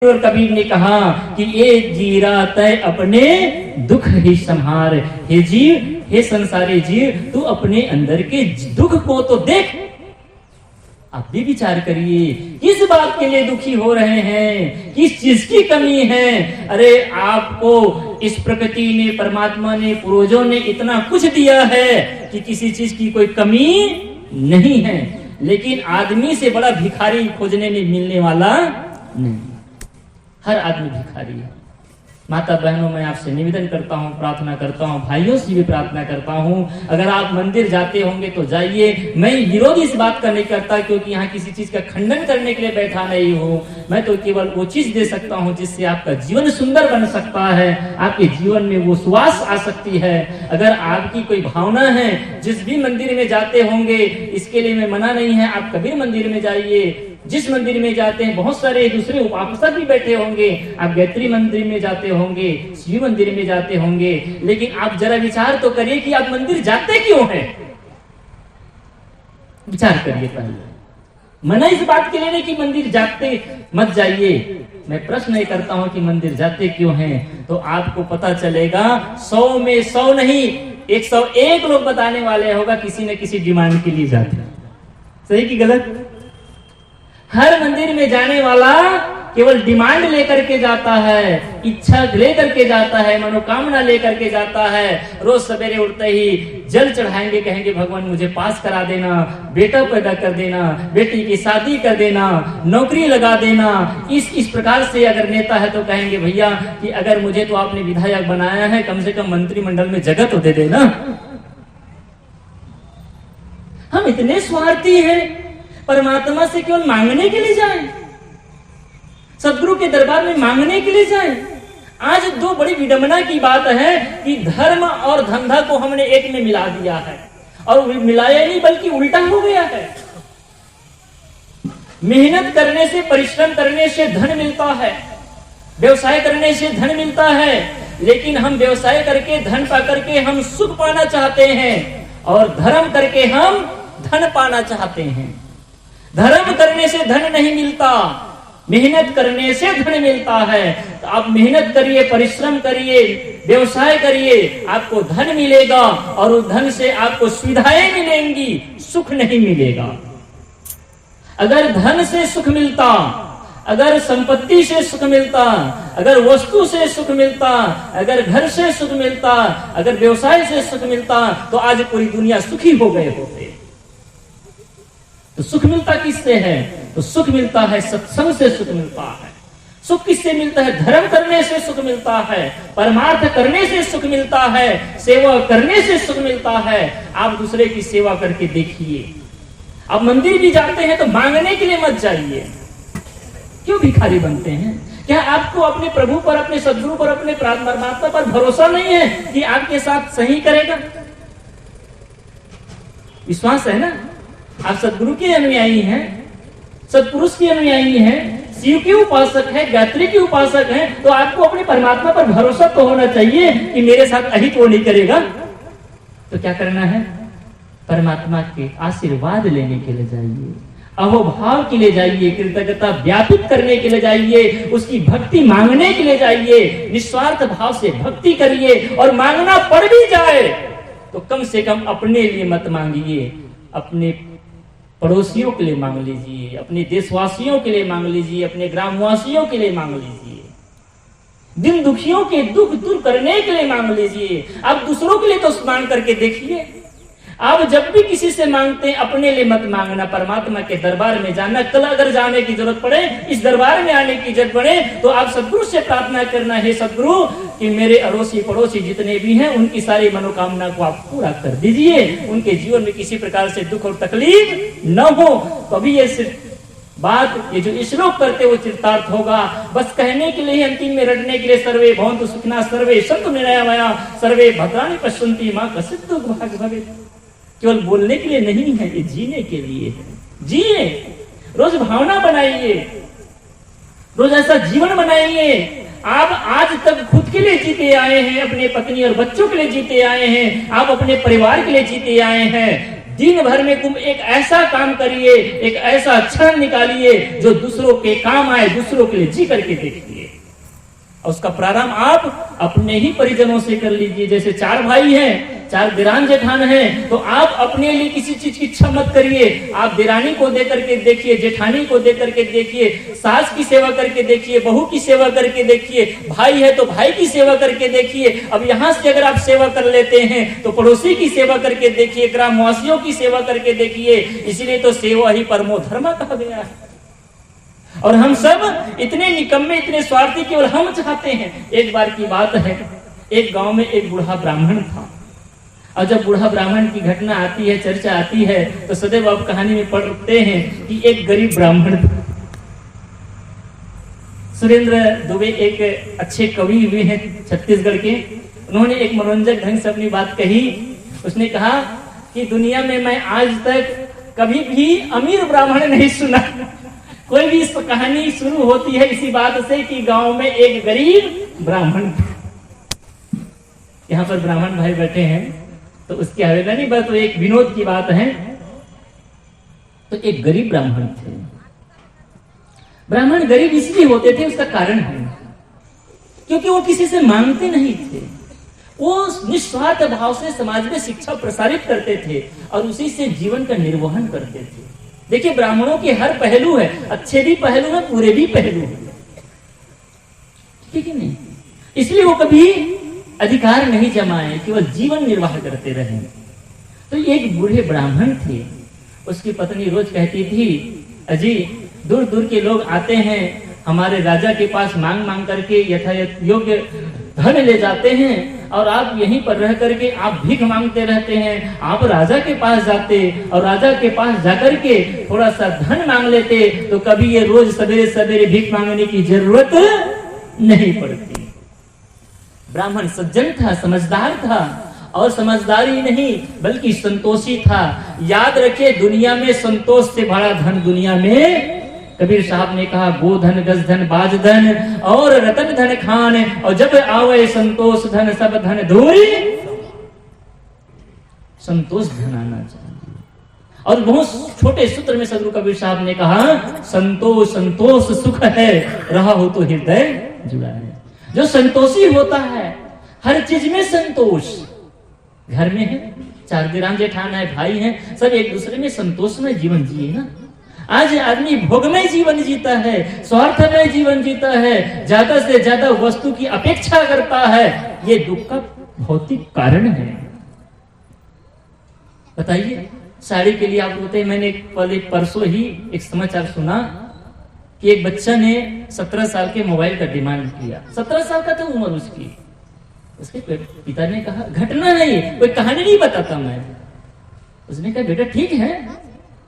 और कबीर ने कहा कि ये जीरा तय अपने दुख ही संहार। हे जीव, हे संसारी जीव, तू अपने अंदर के दुख को तो देख। आप भी विचार करिए, किस बात के लिए दुखी हो रहे हैं, किस चीज की कमी है। अरे आपको इस प्रकृति ने, परमात्मा ने, पूर्वजों ने इतना कुछ दिया है कि किसी चीज की कोई कमी नहीं है। लेकिन आदमी से बड़ा भिखारी खोजने में मिलने वाला नहीं। हर आदमी भिखारी है। माता बहनों, मैं आपसे निवेदन करता हूँ, प्रार्थना करता हूँ, भाइयों से भी प्रार्थना करता हूँ, अगर आप मंदिर जाते होंगे तो जाइए। मैं विरोध इस बात का नहीं करता, क्योंकि यहाँ किसी चीज का खंडन करने के लिए बैठा नहीं हूँ। मैं तो केवल वो चीज दे सकता हूँ जिससे आपका जीवन सुंदर बन सकता है, आपके जीवन में वो सुवास आ सकती है। अगर आपकी कोई भावना है, जिस भी मंदिर में जाते होंगे, इसके लिए मैं मना नहीं है, आप कबीर मंदिर में जाइए। जिस मंदिर में जाते हैं बहुत सारे दूसरे उपासक भी बैठे होंगे, आप गायत्री मंदिर में जाते होंगे, शिव मंदिर में जाते होंगे, लेकिन आप जरा विचार तो करिए कि आप मंदिर जाते क्यों हैं। विचार करिए पहले। मना इस बात के लिए नहीं कि मंदिर जाते मत जाइए, मैं प्रश्न ये करता हूं कि मंदिर जाते क्यों हैं। तो आपको पता चलेगा, 100 में 100 नहीं, 101 लोग बताने वाले होगा किसी न किसी डिमांड के लिए जाते। सही कि गलत? हर मंदिर में जाने वाला केवल डिमांड लेकर के जाता है, इच्छा लेकर के जाता है, मनोकामना लेकर के जाता है। रोज सवेरे उठते ही जल चढ़ाएंगे, कहेंगे भगवान मुझे पास करा देना, बेटा पैदा कर देना, बेटी की शादी कर देना, नौकरी लगा देना। इस प्रकार से अगर नेता है तो कहेंगे भैया कि अगर मुझे तो आपने विधायक बनाया है, कम से कम मंत्रिमंडल में जगह तो दे देना। हम इतने स्वार्थी हैं, परमात्मा से केवल मांगने के लिए जाएं, सदगुरु के दरबार में मांगने के लिए जाएं। आज दो बड़ी विडंबना की बात है कि धर्म और धंधा को हमने एक में मिला दिया है, और मिलाया नहीं बल्कि उल्टा हो गया है। मेहनत करने से, परिश्रम करने से धन मिलता है, व्यवसाय करने से धन मिलता है, लेकिन हम व्यवसाय करके, धन पा करके हम सुख पाना चाहते हैं, और धर्म करके हम धन पाना चाहते हैं। धर्म करने से धन नहीं मिलता, मेहनत करने से धन मिलता है। तो आप मेहनत करिए, परिश्रम करिए, व्यवसाय करिए, आपको धन मिलेगा, और उस धन से आपको सुविधाएं मिलेंगी, सुख नहीं मिलेगा। अगर धन से सुख मिलता, अगर संपत्ति से सुख मिलता, अगर वस्तु से सुख मिलता, अगर घर से सुख मिलता, अगर व्यवसाय से सुख मिलता, तो आज पूरी दुनिया सुखी हो गए होते। तो सुख मिलता किससे है? तो सुख मिलता है सत्संग से, सुख मिलता है। सुख किससे मिलता है? धर्म करने से सुख मिलता है, परमार्थ करने से सुख मिलता है, सेवा करने से सुख मिलता है। आप दूसरे की सेवा करके देखिए। आप मंदिर भी जाते हैं तो मांगने के लिए मत जाइए। क्यों भिखारी बनते हैं? क्या आपको अपने प्रभु पर, अपने सदगुरु पर, अपने परमात्मा पर भरोसा नहीं है कि आपके साथ सही करेगा? विश्वास है ना? आप सदगुरु के अनुयायी हैं, सत्पुरुष के अनुयायी हैं, शिव के उपासक हैं, गायत्री के उपासक हैं, तो आपको अपने परमात्मा पर भरोसा तो होना चाहिए कि मेरे साथ अहित वो नहीं करेगा। तो क्या करना है? परमात्मा के आशीर्वाद लेने के लिए जाइए, अहोभाव के लिए जाइए, कृतज्ञता व्यापित करने के लिए जाइए, उसकी भक्ति मांगने के लिए जाइए। निस्वार्थ भाव से भक्ति करिए, और मांगना पड़ भी जाए तो कम से कम अपने लिए मत मांगिए, अपने पड़ोसियों के लिए मांग लीजिए, अपने देशवासियों के लिए मांग लीजिए, अपने ग्रामवासियों के लिए मांग लीजिए, दिन दुखियों के दुख दूर करने के लिए मांग लीजिए। आप दूसरों के लिए तो मांग करके देखिए। आप जब भी किसी से मांगते हैं, अपने लिए मत मांगना, परमात्मा के दरबार में जाना। कल अगर जाने की जरूरत पड़े, इस दरबार में आने की जरूरत पड़े, तो आप सदगुरु से प्रार्थना करना है, सदगुरु कि मेरे अड़ोसी पड़ोसी जितने भी हैं, उनकी सारी मनोकामना को आप पूरा कर दीजिए, उनके जीवन में किसी प्रकार से दुख और तकलीफ न हो। तो अभी ये सिर्फ बात, ये जो श्लोक करते वो चित्तार्थ होगा। बस कहने के लिए, अंतिम में रटने के लिए, सर्वे भवन्तु सुखिनः सर्वे सन्तु निरामया सर्वे भद्राणि पश्यन्ति मा कश्चित् दुर्भाग्यं भवेत्। केवल बोलने के लिए नहीं है, ये जीने के लिए है। जिए, रोज भावना बनाइए, रोज ऐसा जीवन बनाइए। आप आज तक खुद के लिए जीते आए हैं, अपने पत्नी और बच्चों के लिए जीते आए हैं, आप अपने परिवार के लिए जीते आए हैं। दिन भर में तुम एक ऐसा काम करिए, एक ऐसा क्षण निकालिए जो दूसरों के काम आए, दूसरों के लिए जी करके देखिए। और उसका प्रारंभ आप अपने ही परिजनों से कर लीजिए। जैसे 4 भाई हैं, 4 दिरान जेठान हैं, तो आप अपने लिए किसी चीज की इच्छा मत करिए। आप दिरानी को दे करके देखिए, जेठानी को दे करके देखिए, सास की सेवा करके देखिए, बहू की सेवा करके देखिए, भाई है तो भाई की सेवा करके देखिए। अब यहाँ से अगर आप सेवा कर लेते हैं तो पड़ोसी की सेवा करके देखिए, ग्रामवासियों की सेवा करके देखिए। इसलिए तो सेवा ही परमो धर्म कहा गया है। और हम सब इतने निकम्मे, इतने स्वार्थी, केवल हम चाहते हैं। एक बार की बात है, एक गांव में एक बूढ़ा ब्राह्मण था। और जब बूढ़ा ब्राह्मण की घटना आती है, चर्चा आती है, तो सदैव आप कहानी में पढ़ते हैं कि एक गरीब ब्राह्मण था। सुरेंद्र दुबे एक अच्छे कवि हुए हैं छत्तीसगढ़ के। उन्होंने एक मनोरंजक ढंग से अपनी बात कही। उसने कहा कि दुनिया में मैं आज तक कभी भी अमीर ब्राह्मण नहीं सुना। कोई भी इस कहानी शुरू होती है इसी बात से कि गांव में एक गरीब ब्राह्मण था। यहाँ पर ब्राह्मण भाई बैठे हैं तो उसकी आवेदन नहीं, बस तो एक विनोद की बात है। तो एक गरीब ब्राह्मण थे। ब्राह्मण गरीब इसलिए होते थे, उसका कारण है क्योंकि वो किसी से मांगते नहीं थे। वो निस्वार्थ भाव से समाज में शिक्षा प्रसारित करते थे और उसी से जीवन का निर्वहन करते थे। देखिए, ब्राह्मणों के हर पहलू है, अच्छे भी पहलू है, बुरे भी पहलू है, ठीक है नहीं? इसलिए वो कभी अधिकार नहीं जमाए, केवल जीवन निर्वाह करते रहे। तो एक बूढ़े ब्राह्मण थे। उसकी पत्नी रोज कहती थी, अजी दूर दूर के लोग आते हैं, हमारे राजा के पास मांग मांग करके यथायथ योग्य धन ले जाते हैं, और आप यहीं पर रह करके आप भीख मांगते रहते हैं। आप राजा के पास जाते और राजा के पास जाकर के थोड़ा सा धन मांग लेते तो कभी ये रोज सवेरे सवेरे भीख मांगने की जरूरत नहीं पड़ती। ब्राह्मण सज्जन था, समझदार था, और समझदारी नहीं बल्कि संतोषी था। याद रखे, दुनिया में संतोष से बड़ा धन दुनिया में, कबीर साहब ने कहा, गोधन गज धन बाज धन और रतन धन खान, और जब आवे संतोष धन सब धन धूरी। संतोष धन आना चाहिए। और बहुत छोटे सूत्र में सदगुरु कबीर साहब ने कहा, संतोष संतोष सुख है, रहा हो तो हृदय जुड़ा है। जो संतोषी होता है, हर चीज में संतोष, घर में है, 4 दिरान जेठान है, भाई हैं, सब एक दूसरे में संतोष में जीवन जिए ना। आज आदमी भोगमय जीवन जीता है, स्वार्थमय जीवन जीता है, ज्यादा से ज्यादा वस्तु की अपेक्षा करता है। ये दुख का भौतिक कारण है। बताइए, साड़ी के लिए आप बोलते हैं, मैंने परसों ही एक समाचार सुना कि एक बच्चा ने 17 साल के मोबाइल का डिमांड किया। 17 साल का था उम्र उसकी। उसके पिता ने कहा, घटना नहीं, कोई कहानी नहीं बताता मैं। उसने कहा, बेटा ठीक है,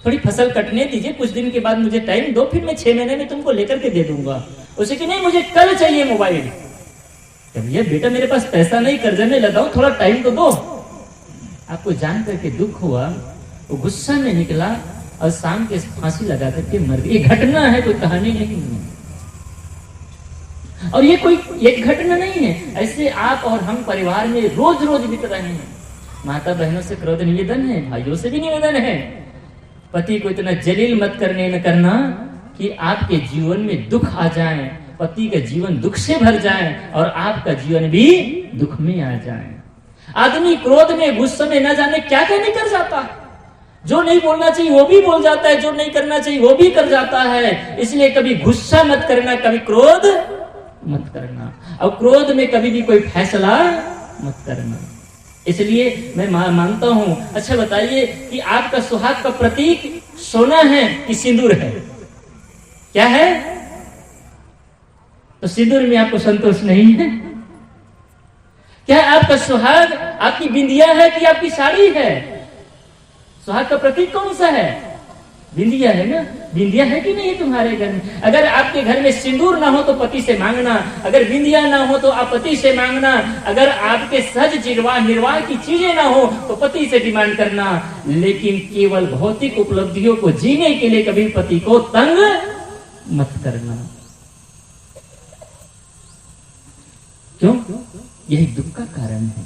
थोड़ी फसल कटने दीजिए, कुछ दिन के बाद मुझे टाइम दो, फिर मैं 6 महीने में तुमको लेकर के दे दूंगा। उसे कि नहीं, मुझे कल चाहिए मोबाइल। भैया बेटा, मेरे पास पैसा नहीं, कर्जे में लगा हूं, थोड़ा टाइम तो दो। आपको जान करके दुख हुआ, वो गुस्सा में निकला और शाम के फांसी लगा करके मर गई। ये घटना है, कोई कहानी नहीं है। और ये कोई एक घटना नहीं है, ऐसे आप और हम परिवार में रोज रोज बीत रहे हैं। माता बहनों से क्रोध निवेदन है, भाइयों से भी निवेदन है, पति को इतना जलील मत करना कि आपके जीवन में दुख आ जाए, पति का जीवन दुख से भर जाए और आपका जीवन भी दुख में आ जाए। आदमी क्रोध में, गुस्से में न जाने क्या क्या नहीं कर जाता। जो नहीं बोलना चाहिए वो भी बोल जाता है, जो नहीं करना चाहिए वो भी कर जाता है। इसलिए कभी गुस्सा मत करना, कभी क्रोध मत करना, और क्रोध में कभी भी कोई फैसला मत करना। इसलिए मैं मानता हूं। अच्छा बताइए कि आपका सुहाग का प्रतीक सोना है कि सिंदूर है? क्या है? तो सिंदूर में आपको संतोष नहीं है क्या? आपका सुहाग आपकी बिंदिया है कि आपकी साड़ी है? सुहाग का प्रतीक कौन सा है? बिंदिया है ना। बिंदिया है कि नहीं तुम्हारे घर में? अगर आपके घर में सिंदूर ना हो तो पति से मांगना, अगर बिंदिया ना हो तो आप पति से मांगना, अगर आपके सहज निर्वाह की चीजें ना हो तो पति से डिमांड करना। लेकिन केवल भौतिक उपलब्धियों को जीने के लिए कभी पति को तंग मत करना। क्यों? यही दुख का कारण है।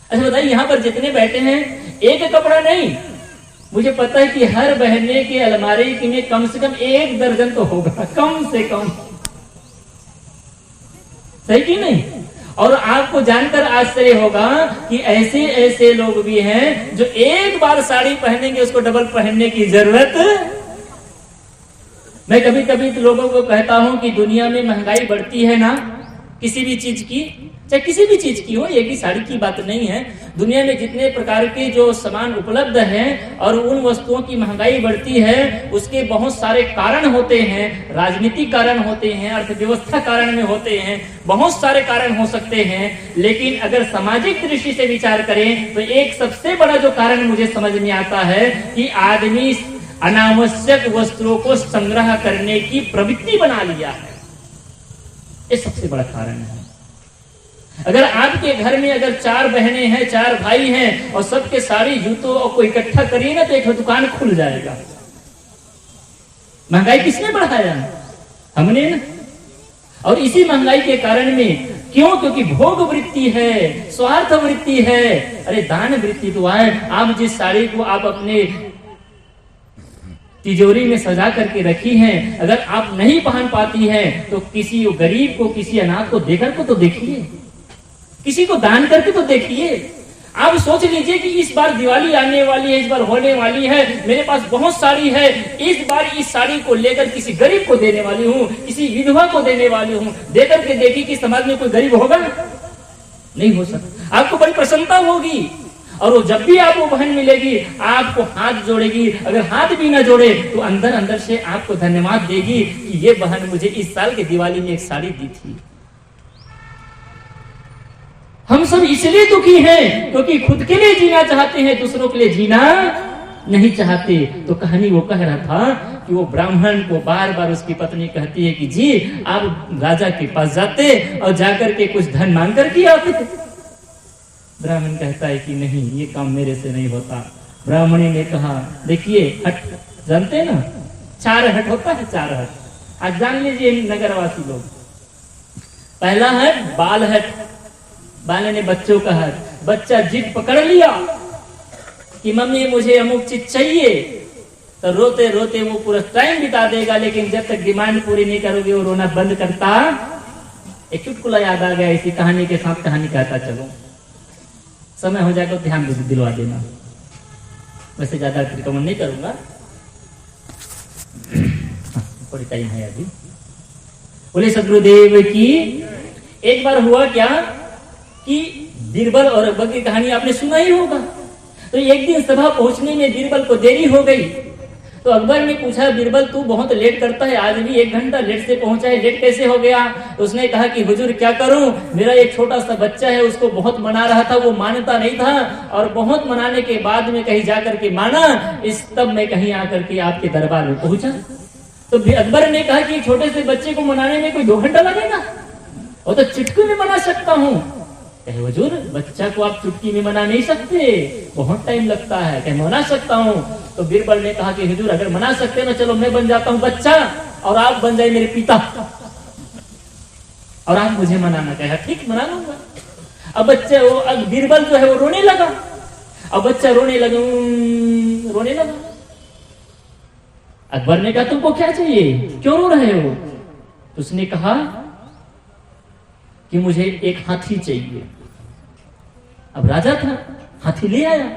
अच्छा बताइए, यहाँ पर जितने बैठे हैं एक कपड़ा नहीं, मुझे पता है कि हर बहने के अलमारी में कम से कम 1 दर्जन तो होगा, कम से कम। सही कि नहीं? और आपको जानकर आश्चर्य होगा कि ऐसे ऐसे लोग भी हैं जो एक बार साड़ी पहनेंगे उसको डबल पहनने की जरूरत। मैं कभी कभी तो लोगों को कहता हूं कि दुनिया में महंगाई बढ़ती है ना, किसी भी चीज की, चाहे किसी भी चीज की हो, ये की साड़ी की बात नहीं है। दुनिया में जितने प्रकार के जो सामान उपलब्ध हैं और उन वस्तुओं की महंगाई बढ़ती है, उसके बहुत सारे कारण होते हैं। राजनीतिक कारण होते हैं, अर्थव्यवस्था कारण में होते हैं, बहुत सारे कारण हो सकते हैं। लेकिन अगर सामाजिक दृष्टि से विचार करें तो एक सबसे बड़ा जो कारण मुझे समझ में आता है कि आदमी अनावश्यक वस्तुओं को संग्रह करने की प्रवृत्ति बना लिया है। ये सबसे बड़ा कारण है। अगर आपके घर में अगर 4 बहनें हैं, 4 भाई हैं और सबके साड़ी जूतों को इकट्ठा करिए ना तो एक दुकान खुल जाएगा। महंगाई किसने बढ़ाया? हमने ना। और इसी महंगाई के कारण में क्यों? क्योंकि भोग वृत्ति है, स्वार्थ वृत्ति है। अरे दान वृत्ति तो आए। आप जिस साड़ी को आप अपने तिजोरी में सजा करके रखी हैं, अगर आप नहीं पहन पाती हैं तो किसी गरीब को, किसी अनाथ को देकर को तो देखिए, किसी को दान करके तो देखिए। आप सोच लीजिए कि इस बार दिवाली आने वाली है, इस बार होने वाली है, मेरे पास बहुत साड़ी है, इस बार इस साड़ी को लेकर किसी गरीब को देने वाली हूँ, किसी विधवा को देने वाली हूँ। देकर के देखिए कि समाज में कोई गरीब होगा? नहीं हो सकता। आपको बड़ी प्रसन्नता होगी। और वो जब भी आपको बहन मिलेगी आपको हाथ जोड़ेगी, अगर हाथ भी ना जोड़े तो अंदर अंदर से आपको धन्यवाद देगी कि ये बहन मुझे इस साल के दिवाली में एक साड़ी दी थी। हम सब इसलिए दुखी हैं क्योंकि खुद के लिए जीना चाहते हैं, दूसरों के लिए जीना नहीं चाहते। तो कहानी वो कह रहा था कि वो ब्राह्मण को बार बार उसकी पत्नी कहती है कि जी आप राजा के पास जाते और जाकर के कुछ धन मांग कर के आते थे। ब्राह्मण कहता है कि नहीं, ये काम मेरे से नहीं होता। ब्राह्मणी ने कहा देखिए हट, जानते हैं ना 4 हट होता है, 4 हट। आज जान लीजिए नगरवासी लोग। पहला हट बाल हट, बाल ने बच्चों का हट। बच्चा जिद पकड़ लिया कि मम्मी मुझे अमुक चीज चाहिए, तो रोते रोते वो पूरा टाइम बिता देगा, लेकिन जब तक डिमांड पूरी नहीं करोगे वो रोना बंद करता। एक चुटकुला याद आ गया इसी कहानी के साथ, कहानी कहता चलो, समय हो जाएगा तो ध्यान दिलवा देना। वैसे ज्यादा रिकमेंड नहीं करूंगा, थोड़ी टाइम है अभी। बोले सदगुरुदेव की। एक बार हुआ क्या कि बीरबल और अकबर की कहानी आपने सुना ही होगा। तो एक दिन सभा पहुंचने में बीरबल को देरी हो गई, तो अकबर ने पूछा बीरबल तू बहुत लेट करता है, आज भी 1 घंटा लेट से पहुंचा है, लेट कैसे हो गया? उसने कहा कि हुजूर क्या करूं, मेरा एक छोटा सा बच्चा है, उसको बहुत मना रहा था, वो मानता नहीं था, और बहुत मनाने के बाद में कहीं जाकर के माना, इस तब मैं कहीं आकर के आपके दरबार में पहुंचा। तो अकबर ने कहा कि छोटे से बच्चे को मनाने में कोई 2 घंटा लगेगा, वो तो चुटकी में मना सकता हूँ। कहे हुजूर बच्चा को आप चुटकी में मना नहीं सकते, बहुत टाइम लगता है। कहे मना सकता हूँ। तो बीरबल ने कहा कि हुजूर अगर मना सकते ना, चलो मैं बन जाता हूँ बच्चा और आप बन जाए मेरे पिता और आप मुझे मनाना। कहा ठीक मना लूंगा। अब बच्चे वो बीरबल जो है वो रोने लगा। अब बच्चा रोने लगा। अकबर ने कहा तुमको क्या चाहिए, क्यों रो रहे हो? तो उसने कहा कि मुझे एक हाथी चाहिए। अब राजा था, हाथी ले आया।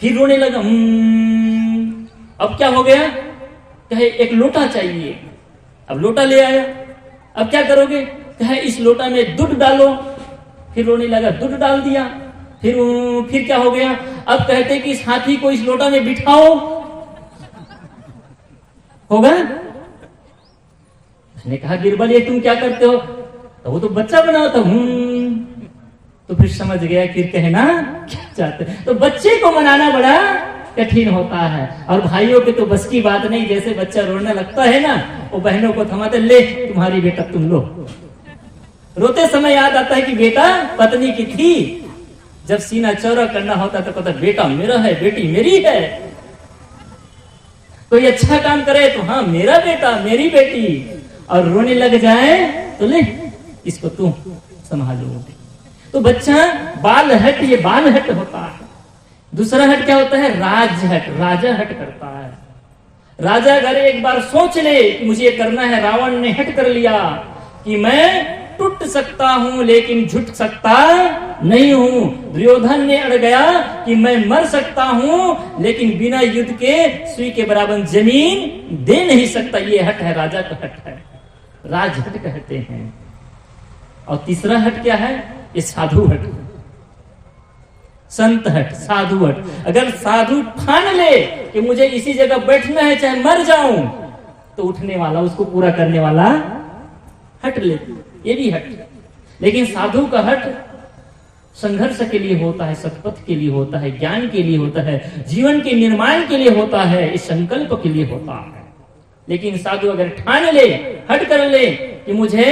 फिर रोने लगा। अब क्या हो गया? कहे एक लोटा चाहिए। अब लोटा ले आया। अब क्या करोगे? कहे इस लोटा में दूध डालो। फिर रोने लगा, दूध डाल दिया। फिर क्या हो गया? अब कहते कि इस हाथी को इस लोटा में बिठाओ, होगा? उसने कहा बीरबल ये तुम क्या करते हो? तो वो तो बच्चा बना था। तो फिर समझ गया कि कहना क्या चाहते। तो बच्चे को मनाना बड़ा कठिन होता है, और भाइयों के तो बस की बात नहीं। जैसे बच्चा रोने लगता है ना, वो बहनों को थमाते, ले तुम्हारी बेटा तुम लो। रोते समय याद आता है कि बेटा पत्नी की थी। जब सीना चौड़ा करना होता तो कहता बेटा मेरा है, बेटी मेरी है। कोई अच्छा काम करे तो हाँ मेरा बेटा, मेरी बेटी, और रोने लग जाए तो ले इसको तुम संभालो। तो बच्चा बाल हट, ये बाल हट होता है। दूसरा हट क्या होता है? राज हट, राजा हट करता है। राजा अगर एक बार सोच ले कि मुझे करना है, रावण ने हट कर लिया कि मैं टूट सकता हूं लेकिन झुक सकता नहीं हूं। दुर्योधन ने अड़ गया कि मैं मर सकता हूं लेकिन बिना युद्ध के सुई के बराबर जमीन दे नहीं सकता। ये हट है, राजा का हट है, राजहट कहते हैं। और तीसरा हट क्या है? ये साधु हट, संत हट, साधु हट। अगर साधु ठान ले कि मुझे इसी जगह बैठना है चाहे मर जाऊं, तो उठने वाला, उसको पूरा करने वाला हट ले, ये भी हट। लेकिन साधु का हट संघर्ष के लिए होता है, सतपथ के लिए होता है, ज्ञान के लिए होता है, जीवन के निर्माण के लिए होता है, इस संकल्प के लिए होता है। लेकिन साधु अगर ठान ले, हट कर ले कि मुझे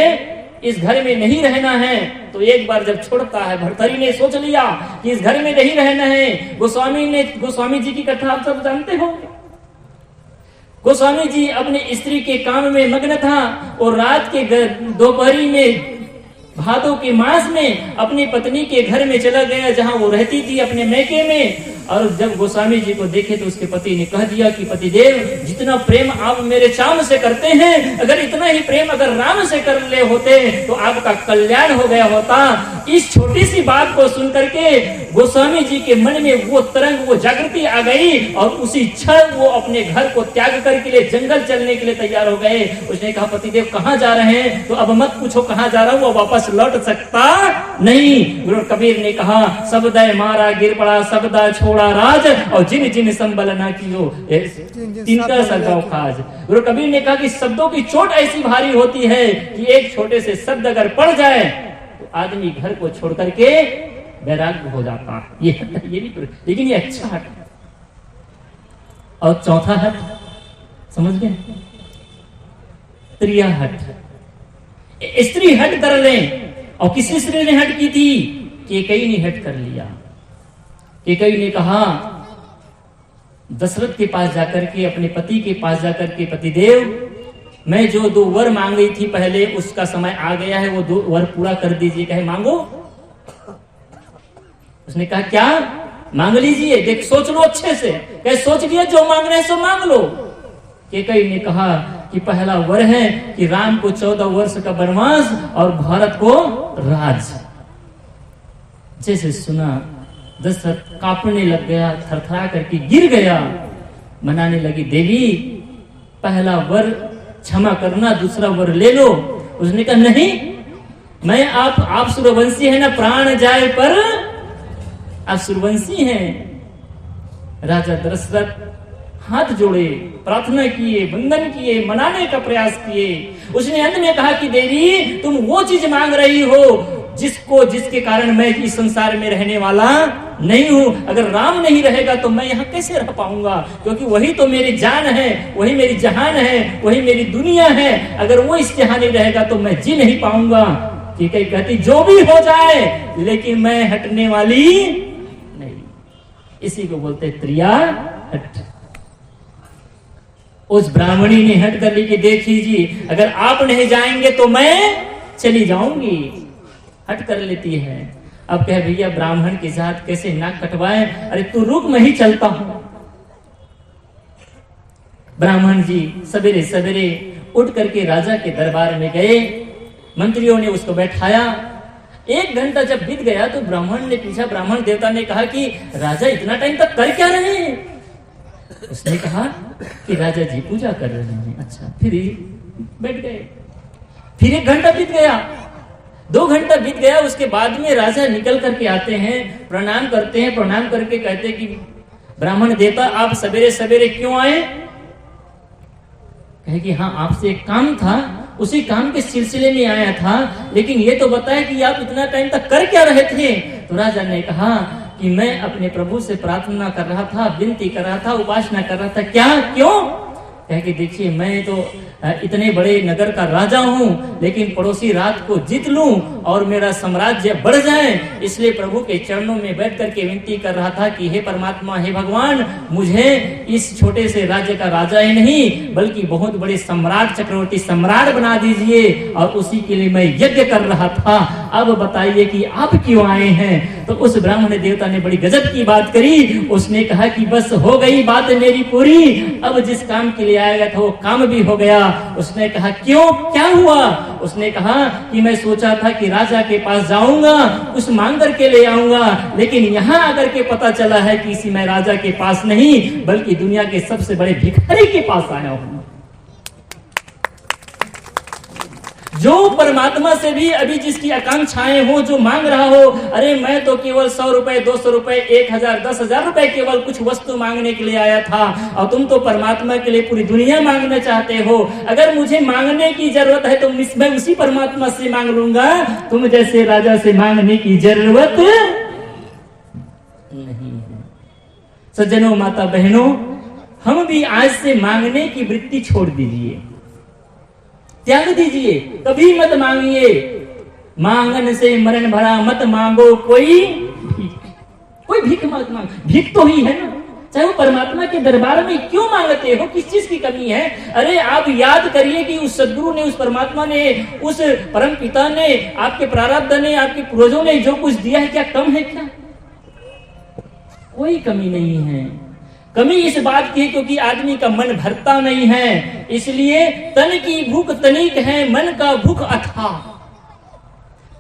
इस घर में नहीं रहना है, तो एक बार जब छोड़ता है, भर्तरी ने सोच लिया कि इस घर में नहीं रहना है। गोस्वामी जी की कथा आप सब जानते हो। गोस्वामी जी अपने स्त्री के काम में मग्न था और रात के दोपहरी में भादों के मास में अपनी पत्नी के घर में चला गया जहां वो रहती थी, अपने मैके में। और जब गोस्वामी जी को देखे तो उसके पति ने कह दिया कि पतिदेव, जितना प्रेम आप मेरे चाम से करते हैं, अगर इतना ही प्रेम अगर राम से कर ले होते तो आपका कल्याण हो गया होता। इस छोटी सी बात को सुन करके गोस्वामी जी के मन में वो तरंग, वो जागृति आ गई और उसी क्षण वो अपने घर को त्याग करके लिए जंगल चलने के लिए तैयार हो गए। उसने कहा, पतिदेव कहाँ जा रहे हैं? तो अब मत पूछो कहाँ जा रहा हूँ, वो वापस लौट सकता नहीं। गुरु कबीर ने कहा, सबदय मारा गिर पड़ा, सबदा छोड़ा राज, और जिन जिन संबल ना कियो तिनका सगाओ खाज। गुरु कबीर ने कहा कि शब्दों की चोट ऐसी भारी होती है कि एक छोटे से शब्द अगर पड़ जाए तो आदमी घर को छोड़ करके वैराग्य हो जाता है। ये भी, लेकिन ये अच्छा हट है। और चौथा हट समझ गए? स्त्रिया हट। स्त्री हट कर ले। और किसी स्त्री ने हट की थी? केकई ने हट कर लिया। केकई ने कहा दशरथ के पास जाकर के, अपने पति के पास जाकर के, पतिदेव मैं जो 2 वर मांग रही थी पहले, उसका समय आ गया है, वो 2 वर पूरा कर दीजिए। कहे मांगो। उसने कहा क्या? मांग लीजिए, देख सोच लो अच्छे से। कहे सोच लिया, जो मांग रहे हैं सो मांग लो। केकई ने कहा कि पहला वर है कि राम को 14 वर्ष का वनवास और भारत को राज। जैसे सुना दशरथ कांपने लग गया, थरथरा करके गिर गया। मनाने लगी, देवी पहला वर क्षमा करना, दूसरा वर ले लो। उसने कहा नहीं, मैं आप सूर्यवंशी है ना, प्राण जाए पर आप सूर्यवंशी हैं। राजा दशरथ हाथ जोड़े, प्रार्थना किए, वंदन किए, मनाने का प्रयास किए। उसने अंत में कहा कि देवी तुम वो चीज मांग रही हो जिसके कारण मैं इस संसार में रहने वाला नहीं हूं। अगर राम नहीं रहेगा तो मैं यहाँ कैसे रह पाऊंगा? क्योंकि वही तो मेरी जान है, वही मेरी जहान है, वही मेरी दुनिया है। अगर वो इस जहां नहीं रहेगा तो मैं जी नहीं पाऊंगा। ठीक है, कहती जो भी हो जाए लेकिन मैं हटने वाली नहीं। इसी को बोलते त्रिया हट। उस ब्राह्मणी ने हट कर ली कि देख लीजिए, अगर आप नहीं जाएंगे तो मैं चली जाऊंगी। हट कर लेती है। अब कह भैया ब्राह्मण के साथ कैसे नाक कटवाए? अरे तू रुक, मैं ही चलता हूं। ब्राह्मण जी सवेरे सवेरे उठ करके राजा के दरबार में गए। मंत्रियों ने उसको बैठाया। 1 घंटा जब बीत गया तो ब्राह्मण ने पूछा, ब्राह्मण देवता ने कहा कि राजा इतना टाइम तक कर क्या रहे हैं? उसने कहा कि राजा जी पूजा कर रहे हैं। अच्छा, फिर बैठ गए। फिर 1 घंटा बीत गया, 2 घंटा बीत गया। उसके बाद में राजा निकल करके आते हैं, प्रणाम करते हैं। प्रणाम करके कहते हैं कि ब्राह्मण देवता आप सवेरे सवेरे क्यों आए? कहे कि हाँ, आपसे एक काम था, उसी काम के सिलसिले में आया था, लेकिन ये तो बताए कि आप इतना टाइम तक कर क्या रहे थे? तो राजा ने कहा कि मैं अपने प्रभु से प्रार्थना कर रहा था, विनती कर रहा था, उपासना कर रहा था। क्या? क्यों? कहे कि देखिए मैं तो इतने बड़े नगर का राजा हूं, लेकिन पड़ोसी रात को जीत लूं और मेरा साम्राज्य बढ़ जाए, इसलिए प्रभु के चरणों में बैठ करके विनती कर रहा था कि हे परमात्मा, हे भगवान, मुझे इस छोटे से राज्य का राजा ही नहीं बल्कि बहुत बड़े सम्राट, चक्रवर्ती सम्राट बना दीजिए। और उसी के लिए मैं यज्ञ कर रहा था। अब बताइए कि आप क्यों आए हैं। तो उस ब्राह्मण देवता ने बड़ी गजब की बात करी। उसने कहा कि बस हो गई बात मेरी पूरी, अब जिस काम के लिए आया था वो काम भी हो गया। उसने कहा क्यों, क्या हुआ? उसने कहा कि मैं सोचा था कि राजा के पास जाऊंगा, कुछ मांग करके ले आऊंगा, लेकिन यहाँ आकर के पता चला है कि इसी मैं राजा के पास नहीं बल्कि दुनिया के सबसे बड़े भिखारी के पास आया हूं, जो परमात्मा से भी अभी जिसकी आकांक्षाएं हो, जो मांग रहा हो, अरे मैं तो केवल 100 रुपए, 200 रुपए, 1000, 10,000 रुपए केवल कुछ वस्तु मांगने के लिए आया था, और तुम तो परमात्मा के लिए पूरी दुनिया मांगना चाहते हो। अगर मुझे मांगने की जरूरत है तो मैं उसी परमात्मा से मांग लूंगा, तुम जैसे राजा से मांगने की जरूरत नहीं है। सज्जनों, माता बहनों, हम भी आज से मांगने की वृत्ति छोड़ दीजिए, त्याग दीजिए, कभी मत मांगिए। मांगन से मरण भरा मत मांगो कोई भीख मत मांग। भीख तो ही है ना, चाहे वो परमात्मा के दरबार में क्यों मांगते हो, किस चीज की कमी है? अरे आप याद करिए कि उस सदगुरु ने, उस परमात्मा ने, उस परम पिता ने, आपके प्रारब्ध ने, आपके पूर्वजों ने जो कुछ दिया है, क्या कम है? क्या कोई कमी नहीं है। कमी इस बात की है क्योंकि आदमी का मन भरता नहीं है, इसलिए तन की भूख तनिक है, मन का भूख अथाह।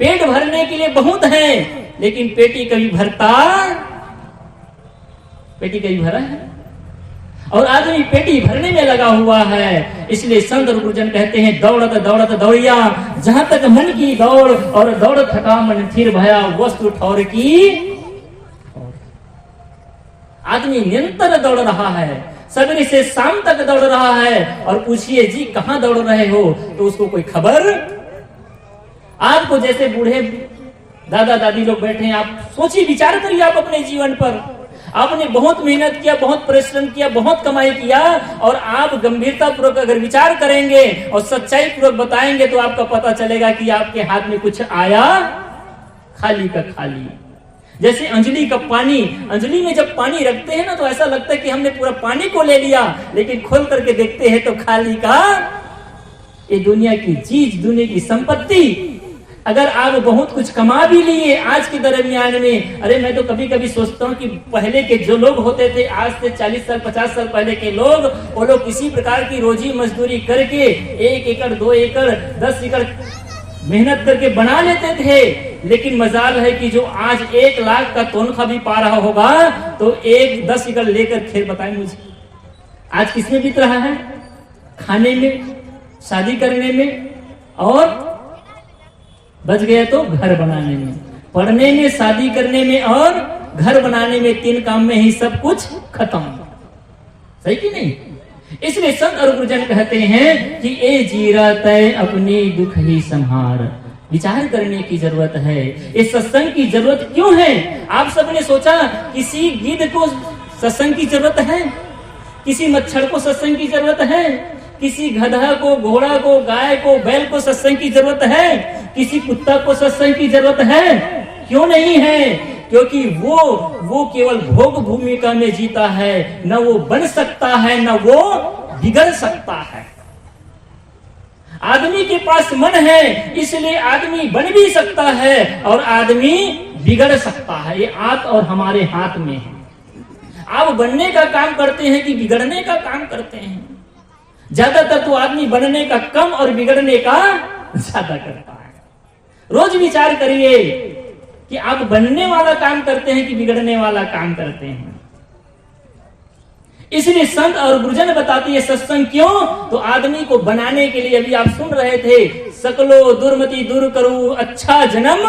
पेट भरने के लिए बहुत है, लेकिन पेटी कभी भरता, पेटी कभी भरा है? और आदमी पेटी भरने में लगा हुआ है। इसलिए संत और गुरुजन कहते हैं, दौड़त दौड़त दौड़िया, जहां तक मन की दौड़, और दौड़ थका मन फिर भया, वस्तु ठौर की। आदमी निरंतर दौड़ रहा है, सवेरे से शाम तक दौड़ रहा है, और पूछिए जी कहां दौड़ रहे हो, तो उसको कोई खबर। आपको जैसे बूढ़े दादा दादी लोग बैठे हैं, आप सोचिए, विचार करिए आप अपने जीवन पर। आपने बहुत मेहनत किया, बहुत परिश्रम किया, बहुत कमाई किया, और आप गंभीरता पूर्वक अगर विचार करेंगे और सच्चाई पूर्वक बताएंगे तो आपका पता चलेगा कि आपके हाथ में कुछ आया, खाली का खाली। जैसे अंजलि का पानी, अंजलि में जब पानी रखते हैं ना तो ऐसा लगता है कि हमने पूरा पानी को ले लिया, लेकिन खोल करके देखते हैं तो खाली का। ये दुनिया की चीज, दुनिया की संपत्ति। अगर आप बहुत कुछ कमा भी लिए आज के दरमियान में, अरे मैं तो कभी कभी सोचता हूँ कि पहले के जो लोग होते थे, आज से 40 साल 50 साल पहले के लोग, वो लोग किसी प्रकार की रोजी मजदूरी करके 1 एकड़ 2 एकड़ 10 एकड़ मेहनत करके बना लेते थे। लेकिन मजाल है कि जो आज 1 लाख का तनख्वाह भी पा रहा होगा, तो 10 एकड़ लेकर खेल बताएं मुझे, आज किसमें बीत रहा है? खाने में, शादी करने में, और बच गया तो घर बनाने में, पढ़ने में, शादी करने में और घर बनाने में। 3 काम में ही सब कुछ खत्म। सही कि नहीं? इसलिए संत और गुरुजन कहते हैं कि ए जीरा तय अपनी दुख ही संहार। विचार करने की जरूरत है, इस सत्संग की जरूरत क्यों है? आप सबने सोचा किसी गिद्ध को सत्संग की जरूरत है? किसी मच्छर को सत्संग की जरूरत है? किसी गधा को, घोड़ा को, गाय को, बैल को सत्संग की जरूरत है? किसी कुत्ता को सत्संग की जरूरत है? क्यों नहीं है? क्योंकि वो केवल भोग भूमिका में जीता है, न वो बन सकता है, न वो बिगड़ सकता है। आदमी के पास मन है, इसलिए आदमी बन भी सकता है और आदमी बिगड़ सकता है। ये आप और हमारे हाथ में है। आप बनने का काम करते हैं कि बिगड़ने का काम करते हैं? ज्यादातर तो आदमी बनने का कम और बिगड़ने का ज्यादा करता है। रोज विचार करिए कि आप बनने वाला काम करते हैं कि बिगड़ने वाला काम करते हैं। इसलिए संत और गुरुजन बताते हैं सत्संग क्यों? तो आदमी को बनाने के लिए, अभी आप सुन रहे थे, सकलो दुर्मति दूर करो, अच्छा जन्म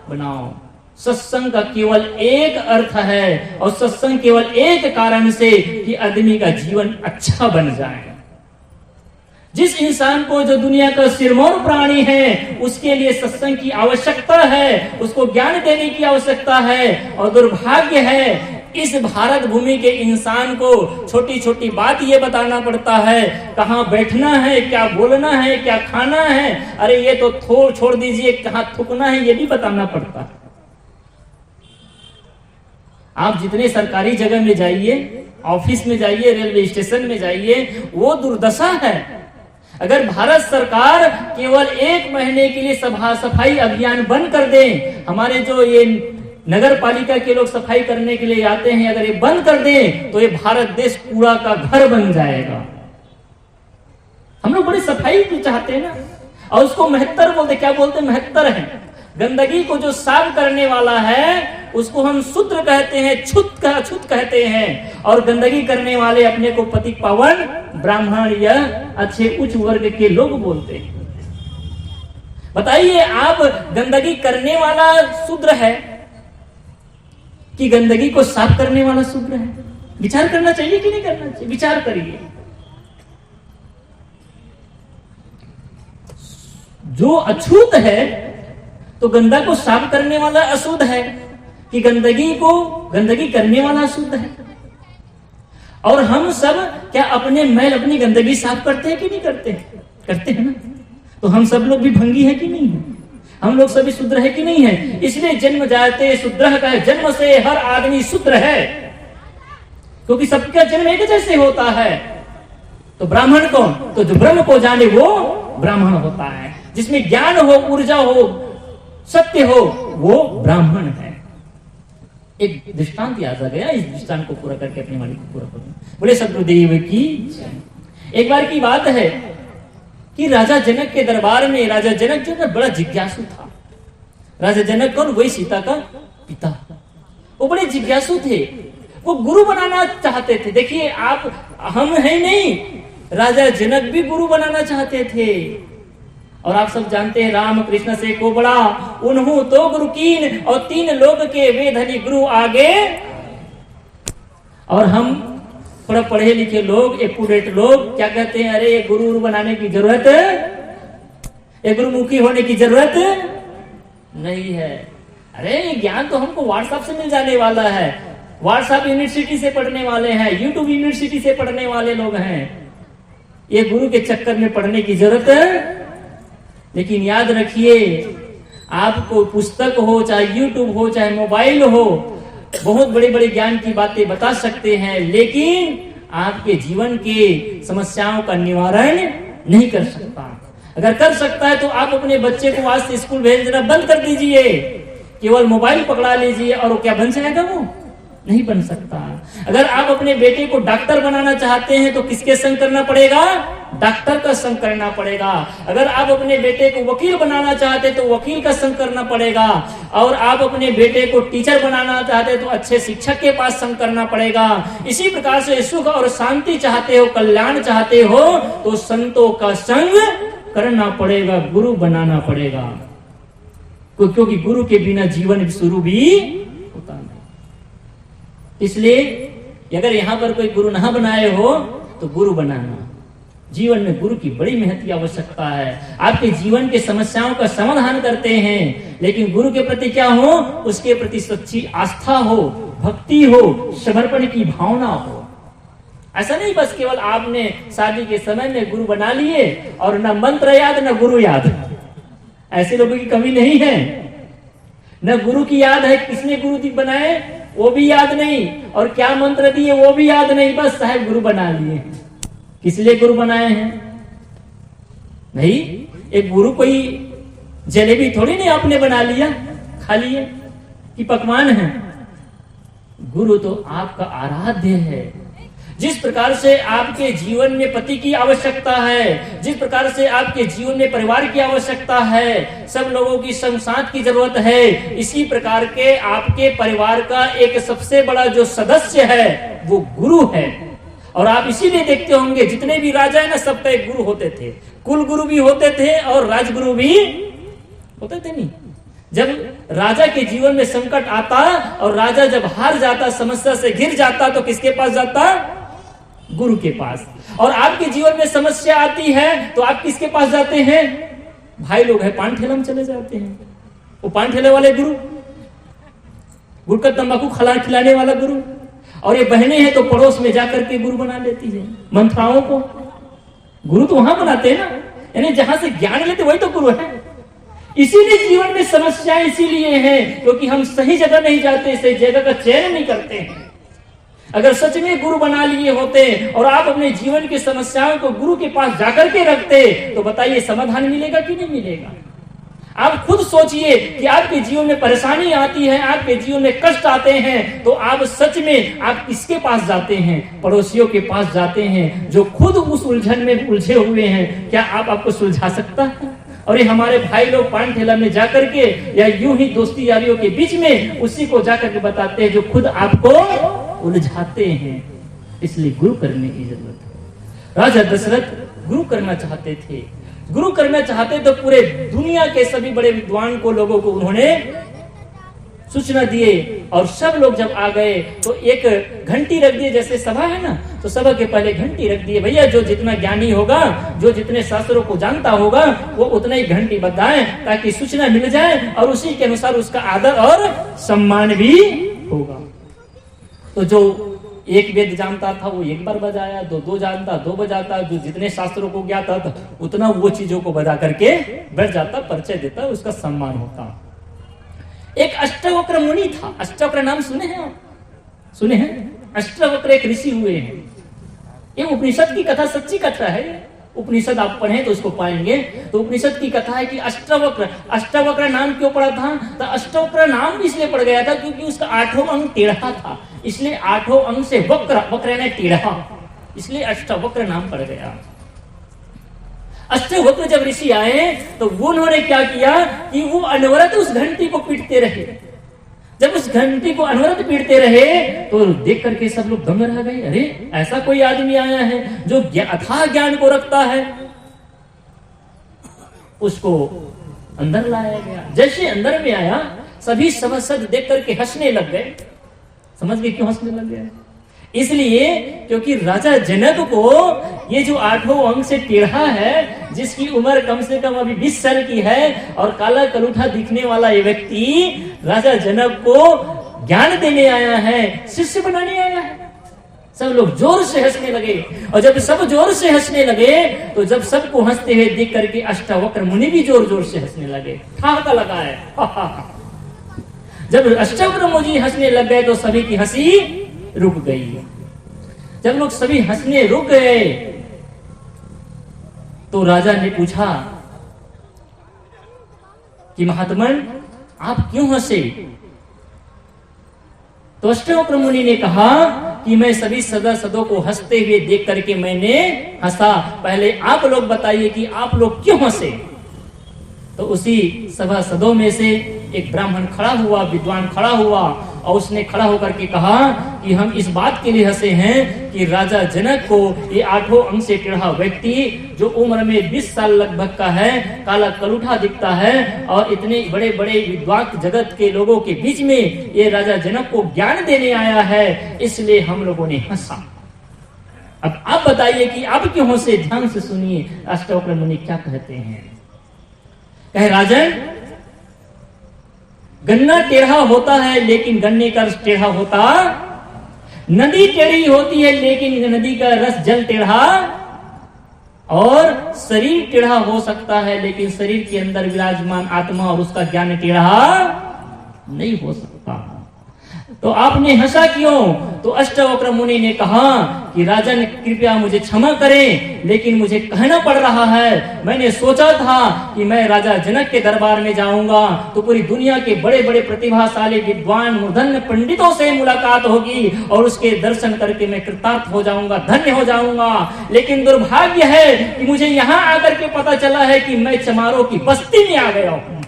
बनाओ। सत्संग का केवल एक अर्थ है, और सत्संग केवल एक कारण से कि आदमी का जीवन अच्छा बन जाए। जिस इंसान को, जो दुनिया का सिरमौर प्राणी है, उसके लिए सत्संग की आवश्यकता है, उसको ज्ञान देने की आवश्यकता है। और दुर्भाग्य है, इस भारत भूमि के इंसान को छोटी छोटी बात ये बताना पड़ता है, कहाँ बैठना है, क्या बोलना है, क्या खाना है। अरे ये तो छोड़ दीजिए, कहाँ थूकना है ये भी बताना पड़ता है। आप जितने सरकारी जगह में जाइए, ऑफिस में जाइए, रेलवे स्टेशन में जाइए, वो दुर्दशा है। अगर भारत सरकार केवल 1 महीने के लिए सफाई अभियान बंद कर दे, हमारे जो ये नगर पालिका के लोग सफाई करने के लिए आते हैं, अगर ये बंद कर दे तो ये भारत देश कूड़ा का घर बन जाएगा। हम लोग बड़ी सफाई भी चाहते हैं ना, और उसको महत्तर बोलते, क्या बोलते हैं, महत्तर है। गंदगी को जो साफ करने वाला है उसको हम शूद्र कहते हैं, अछूत कहते हैं, और गंदगी करने वाले अपने को पतित पावन ब्राह्मण या अच्छे उच्च वर्ग के लोग बोलते हैं। बताइए, आप गंदगी करने वाला शूद्र है कि गंदगी को साफ करने वाला शूद्र है? विचार करना चाहिए कि नहीं करना चाहिए? विचार करिए। जो अछूत है तो गंदा को साफ करने वाला अशुद्ध है, कि गंदगी करने वाला अशुद्ध है? और हम सब क्या अपने मैल, अपनी गंदगी साफ करते हैं कि नहीं करते? करते हैं ना। तो हम सब लोग भी भंगी है कि नहीं है? हम लोग सभी शूद्र है कि नहीं है? इसलिए जन्म जाते शूद्र का, जन्म से हर आदमी शूद्र है, क्योंकि सबका जन्म एक जैसे होता है। तो ब्राह्मण कौन? तो जो ब्रह्म को जाने वो ब्राह्मण होता है, जिसमें ज्ञान हो, ऊर्जा हो, सत्य हो, वो ब्राह्मण है। एक दृष्टांत याद आ गया, इस दृष्टांत को पूरा करके अपनी वाणी को पूरा करूं। बोले सद्गुरुदेव की। एक बार की बात है कि राजा जनक के दरबार में, राजा जनक जो है बड़ा जिज्ञासु था। राजा जनक कौन? वही सीता का पिता। वो बड़े जिज्ञासु थे, वो गुरु बनाना चाहते थे। देखिए आप, हम है नहीं, राजा जनक भी गुरु बनाना चाहते थे। और आप सब जानते हैं, राम कृष्ण से को बड़ा उन्हू तो गुरु कीन, और 3 लोग के वे धनी गुरु आगे। और हम थोड़ा पढ़े लिखे लोग, एपुडेट लोग क्या कहते हैं, अरे ये गुरु बनाने की जरूरत, ये गुरुमुखी होने की जरूरत नहीं है। अरे ये ज्ञान तो हमको व्हाट्सएप से मिल जाने वाला है। व्हाट्सएप यूनिवर्सिटी से पढ़ने वाले हैं, यूट्यूब यूनिवर्सिटी से पढ़ने वाले लोग हैं। ये गुरु के चक्कर में पढ़ने की जरूरत है। लेकिन याद रखिए, आपको पुस्तक हो, चाहे यूट्यूब हो, चाहे मोबाइल हो, बहुत बड़े बड़े ज्ञान की बातें बता सकते हैं, लेकिन आपके जीवन के समस्याओं का निवारण नहीं कर सकता। अगर कर सकता है तो आप अपने बच्चे को आज से स्कूल भेजना बंद कर दीजिए, केवल मोबाइल पकड़ा लीजिए, और वो क्या बन जाएगा? वो नहीं बन सकता। अगर आप अपने बेटे को डॉक्टर बनाना चाहते हैं तो किसके संग करना पड़ेगा? डॉक्टर का संग करना पड़ेगा। अगर आप अपने बेटे को वकील बनाना चाहते हैं तो वकील का संग करना पड़ेगा। और आप अपने बेटे को टीचर बनाना चाहते हैं तो अच्छे शिक्षक के पास संग करना पड़ेगा। इसी प्रकार से सुख और शांति चाहते हो, कल्याण चाहते हो, तो संतों का संग करना पड़ेगा, गुरु बनाना पड़ेगा, क्योंकि गुरु के बिना जीवन शुरू भी होता नहीं। इसलिए अगर यहां पर कोई गुरु ना बनाए हो तो गुरु बनाना। जीवन में गुरु की बड़ी महती आवश्यकता है। आपके जीवन के समस्याओं का समाधान करते हैं, लेकिन गुरु के प्रति क्या हो? उसके प्रति सच्ची आस्था हो, भक्ति हो, समर्पण की भावना हो। ऐसा नहीं बस केवल आपने शादी के समय में गुरु बना लिए और न मंत्र याद न गुरु याद। ऐसे लोगों की कमी नहीं है। न गुरु की याद है, किसने गुरु बनाए वो भी याद नहीं, और क्या मंत्र दिए वो भी याद नहीं, बस साहब गुरु बना लिए। किस लिए गुरु बनाए हैं? नहीं, एक गुरु कोई जलेबी थोड़ी नहीं आपने बना लिया, खा लिए कि पकवान है। गुरु तो आपका आराध्य है। जिस प्रकार से आपके जीवन में पति की आवश्यकता है, जिस प्रकार से आपके जीवन में परिवार की आवश्यकता है, सब लोगों की संसाथ की जरूरत है, इसी प्रकार के आपके परिवार का एक सबसे बड़ा जो सदस्य है वो गुरु है। और आप इसीलिए देखते होंगे जितने भी राजा है ना, सबका एक गुरु होते थे। कुल गुरु भी होते थे और राजगुरु भी होते थे। नहीं, जब राजा के जीवन में संकट आता और राजा जब हार जाता, समस्या से घिर जाता, तो किसके पास जाता? गुरु के पास। और आपके जीवन में समस्या आती है तो आप किसके पास जाते हैं? भाई लोग हैं, पान ठेला में चले जाते हैं। वो पान ठेले वाले गुरु, गुटखा तंबाकू खिलाने वाला गुरु। और ये बहनें हैं तो पड़ोस में जाकर के गुरु बना लेती है मंत्राओं को। गुरु तो वहां बनाते हैं ना, यानी जहां से ज्ञान लेते वही तो गुरु है। इसीलिए जीवन में समस्याएं इसीलिए हैं क्योंकि हम सही जगह नहीं जाते, सही जगह का चयन नहीं करते हैं। अगर सच में गुरु बना लिए होते और आप अपने जीवन की समस्याओं को गुरु के पास जाकर के रखते, तो बताइए समाधान मिलेगा कि नहीं मिलेगा? आप खुद सोचिए कि आपके जीवन में परेशानी आती है, आपके जीवन में कष्ट आते हैं, तो आप सच में आप किसके पास जाते हैं? पड़ोसियों के पास जाते हैं जो खुद उस उलझन में उलझे हुए हैं। क्या आप आपको सुलझा सकता है? और ये हमारे भाई लोग पान ठेला में जाकर के या यूं ही दोस्ती यारियों के बीच में उसी को जाकर के बताते हैं जो खुद आपको उलझाते हैं। इसलिए गुरु करने की जरूरत है। राजा दशरथ गुरु करना चाहते थे। गुरु करना चाहते तो पूरे दुनिया के सभी बड़े विद्वान को, लोगों को उन्होंने सूचना दिए और सब लोग जब आ गए तो एक घंटी रख दिए। जैसे सभा है ना, तो सभा के पहले घंटी रख दिए। भैया जो जितना ज्ञानी होगा, जो जितने शास्त्रों को जानता होगा, वो उतना ही घंटी बताए ताकि सूचना मिल जाए और उसी के अनुसार उसका आदर और सम्मान भी होगा। तो जो एक वेद जानता था वो एक बार बजाया, दो जानता दो बजाता, जो जितने शास्त्रों को ज्ञाता था उतना वो चीजों को बजा करके बैठ जाता, परिचय देता, उसका सम्मान होता। एक अष्टवक्र मुनि था। अष्टवक्र नाम सुने हैं आप? सुने हैं? अष्टवक्र एक ऋषि हुए हैं। ये उपनिषद की कथा सच्ची कथा है। उपनिषद आप पढ़ें तो उसको पाएंगे। तो उपनिषद की कथा है कि अष्टवक्र नाम क्यों पड़ा था? तो अष्टवक्र नाम इसलिए पड़ गया था क्योंकि उसका 8वां अंग टेढ़ा था, इसलिए 8वां अंग से वक्र ने टेढ़ा, इसलिए अष्टवक्र नाम पड़ गया। अष्टवक्र जब ऋषि आए तो वो उन्होंने क्या किया कि वो अनवरत उस घंटी को पीटते रहे। जब उस घंटी को अनवरत पीटते रहे तो देख करके सब लोग दंग रह गए। अरे ऐसा कोई आदमी आया है जो अथाह ज्ञान को रखता है। उसको अंदर लाया गया। जैसे अंदर में आया सभी सभासद देख करके हंसने लग गए। समझ गए क्यों हंसने लग गए? इसलिए क्योंकि राजा जनक को ये जो 8वां अंग से टेढ़ा है, जिसकी उम्र कम से कम अभी 20 साल की है और काला कलूठा दिखने वाला ये व्यक्ति राजा जनक को ज्ञान देने आया है, शिष्य बनाने आया है। सब लोग जोर से हंसने लगे और जब सब जोर से हंसने लगे तो जब सबको हंसते हुए देख करके अष्टवक्र मुनि भी जोर जोर से हंसने लगे। ठहाका लगा है। जब अष्टवक्र मुनि हंसने लग गए तो सभी की हंसी रुक गई। जब लोग सभी हंसने रुक गए तो राजा ने पूछा कि महात्मन आप क्यों हंसे? तो अष्टवक्र मुनि ने कहा कि मैं सभी सभासदों को हंसते हुए देख करके मैंने हंसा। पहले आप लोग बताइए कि आप लोग क्यों हंसे? तो उसी सभासदों में से एक ब्राह्मण खड़ा हुआ, विद्वान खड़ा हुआ और उसने खड़ा होकर के कहा कि हम इस बात के लिए हंसे हैं कि राजा जनक को ये 8वां अंग से टेढ़ा व्यक्ति जो उम्र में 20 साल लगभग का है, काला कलूठा दिखता है और इतने बड़े बड़े विद्वान जगत के लोगों के बीच में ये राजा जनक को ज्ञान देने आया है, इसलिए हम लोगों ने हंसा। अब आप बताइए कि आप क्यों हंसे? ध्यान से सुनिए अष्टवक्र मुनि क्या कहते हैं। कहे राजन, गन्ना टेढ़ा होता है लेकिन गन्ने का रस टेढ़ा होता, नदी टेढ़ी होती है लेकिन नदी का रस जल टेढ़ा, और शरीर टेढ़ा हो सकता है लेकिन शरीर के अंदर विराजमान आत्मा और उसका ज्ञान टेढ़ा नहीं हो सकता। तो आपने हंसा क्यों? तो अष्टवक्र मुनि ने कहा कि राजन कृपया मुझे क्षमा करें, लेकिन मुझे कहना पड़ रहा है। मैंने सोचा था कि मैं राजा जनक के दरबार में जाऊंगा तो पूरी दुनिया के बड़े बड़े प्रतिभाशाली विद्वान मूर्धन्य पंडितों से मुलाकात होगी और उसके दर्शन करके मैं कृतार्थ हो जाऊंगा, धन्य हो जाऊंगा। लेकिन दुर्भाग्य है कि मुझे यहाँ आकर के पता चला है कि मैं चमारों की बस्ती में आ गया हूँ।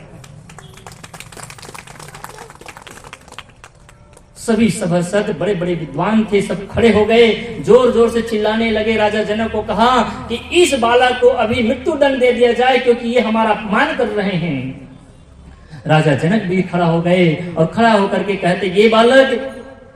सभी सभासद बड़े बड़े विद्वान थे, सब खड़े हो गए, जोर जोर से चिल्लाने लगे। राजा जनक को कहा कि इस बालक को अभी मृत्यु दंड दे दिया जाए क्योंकि ये हमारा अपमान कर रहे हैं। राजा जनक भी खड़ा हो गए और खड़ा होकर के कहते, ये बालक,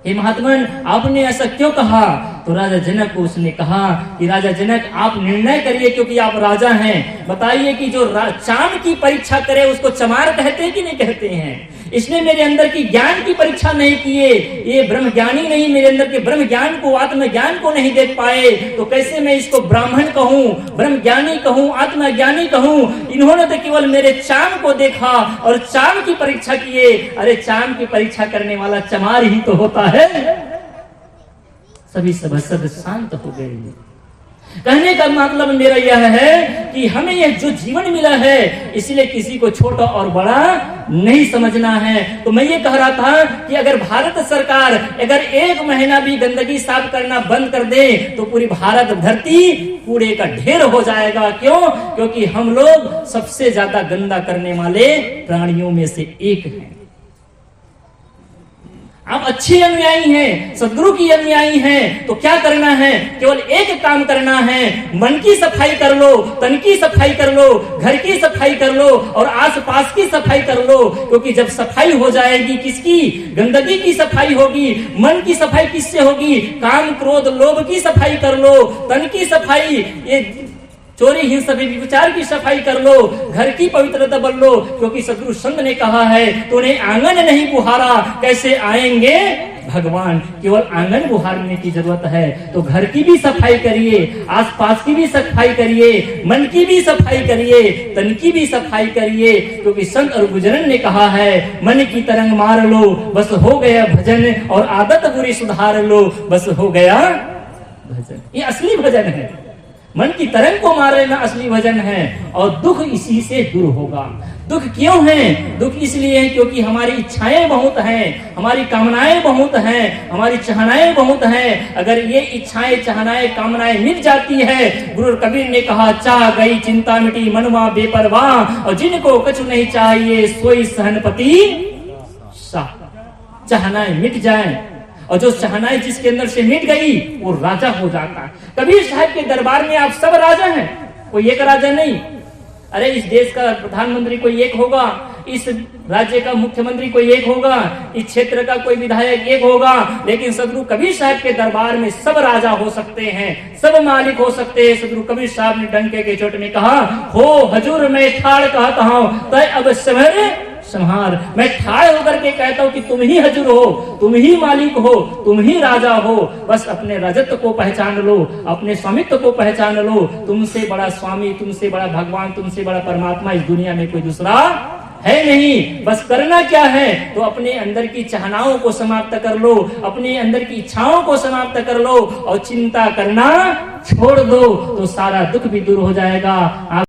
हे महात्मन आपने ऐसा क्यों कहा? तो राजा जनक को उसने कहा कि राजा जनक आप निर्णय करिए क्योंकि आप राजा हैं। बताइए कि जो चाम की परीक्षा करे उसको चमार कहते हैं कि नहीं कहते हैं? इसने मेरे अंदर की ज्ञान की परीक्षा नहीं किए, ये ब्रह्म ज्ञानी नहीं, मेरे अंदर के ब्रह्म ज्ञान को, आत्म ज्ञान को नहीं देख पाए, तो कैसे मैं इसको ब्राह्मण कहूं, ब्रह्म ज्ञानी कहूं, आत्मा ज्ञानी कहूं? इन्होंने तो केवल मेरे चाम को देखा और चाम की परीक्षा किए। अरे चाम की परीक्षा करने वाला चमार ही तो होता है। सभी सभासद शांत हो गए। कहने का मतलब मेरा यह है कि हमें यह जो जीवन मिला है, इसलिए किसी को छोटा और बड़ा नहीं समझना है। तो मैं ये कह रहा था कि अगर भारत सरकार अगर 1 महीना भी गंदगी साफ करना बंद कर दे तो पूरी भारत धरती कूड़े का ढेर हो जाएगा। क्यों? क्योंकि हम लोग सबसे ज्यादा गंदा करने वाले प्राणियों में से एक हैं। आप अच्छे अनुयायी हैं, सदगुरु की अनुयायी हैं, तो क्या करना है? केवल एक काम करना है, मन की सफाई कर लो, तन की सफाई कर लो, घर की सफाई कर लो और आसपास की सफाई कर लो। क्योंकि जब सफाई हो जाएगी, किसकी? गंदगी की सफाई होगी। मन की सफाई किससे होगी? काम क्रोध लोभ की सफाई कर लो, तन की सफाई, ये चोरी हिंसा विचार की सफाई कर लो, घर की पवित्रता बन लो। क्योंकि सदगुरु संत ने कहा है, तूने आंगन नहीं बुहारा कैसे आएंगे भगवान। केवल आंगन बुहारने की जरूरत है। तो घर की भी सफाई करिए, आसपास की भी सफाई करिए, मन की भी सफाई करिए, तन की भी सफाई करिए। क्योंकि संत और गुजरन ने कहा है, मन की तरंग मार लो बस हो गया भजन, और आदत बुरी सुधार लो बस हो गया भजन। ये असली भजन है। मन की तरंग को मार लेना असली भजन है। और दुख इसी से दूर होगा। दुख क्यों है? दुख इसलिए है क्योंकि हमारी इच्छाएं बहुत हैं, हमारी कामनाएं बहुत हैं, हमारी चाहनाएं बहुत हैं। अगर ये इच्छाएं चाहनाएं कामनाएं मिट जाती है, गुरु कबीर ने कहा, चाह गई चिंता मिटी मनवा बेपरवाह, और जिनको कछु नहीं चाहिए सोई सहनपति शाह। चाहनाएं मिट जाएं, और जो चाहनाएं जिसके अंदर से मिट गई वो राजा हो जाता है। कबीर साहब के दरबार में आप सब राजा हैं, कोई एक राजा नहीं। अरे इस देश का प्रधानमंत्री कोई एक होगा, इस राज्य का मुख्यमंत्री कोई एक होगा, इस क्षेत्र का कोई विधायक एक होगा, लेकिन सदगुरु कबीर साहब के दरबार में सब राजा हो सकते हैं, सब मालिक हो सकते हैं। सदगुरु कबीर साहब ने डंके के चोट में कहा, हो हजूर मैं ठाड़ कहता हूं तय अब सवेरे संहार। मैं ठाड़ होकर के कहता हूं कि तुम ही हजूर हो, तुम ही मालिक हो, तुम ही राजा हो। बस अपने राजत्व को पहचान लो, अपने स्वामित्व को पहचान लो। तुमसे बड़ा स्वामी, तुमसे बड़ा भगवान, तुमसे बड़ा परमात्मा इस दुनिया में कोई दूसरा है नहीं। बस करना क्या है? तो अपने अंदर की चाहनाओं को समाप्त कर लो, अपने अंदर की इच्छाओं को समाप्त कर लो और चिंता करना छोड़ दो, तो सारा दुख भी दूर हो जाएगा।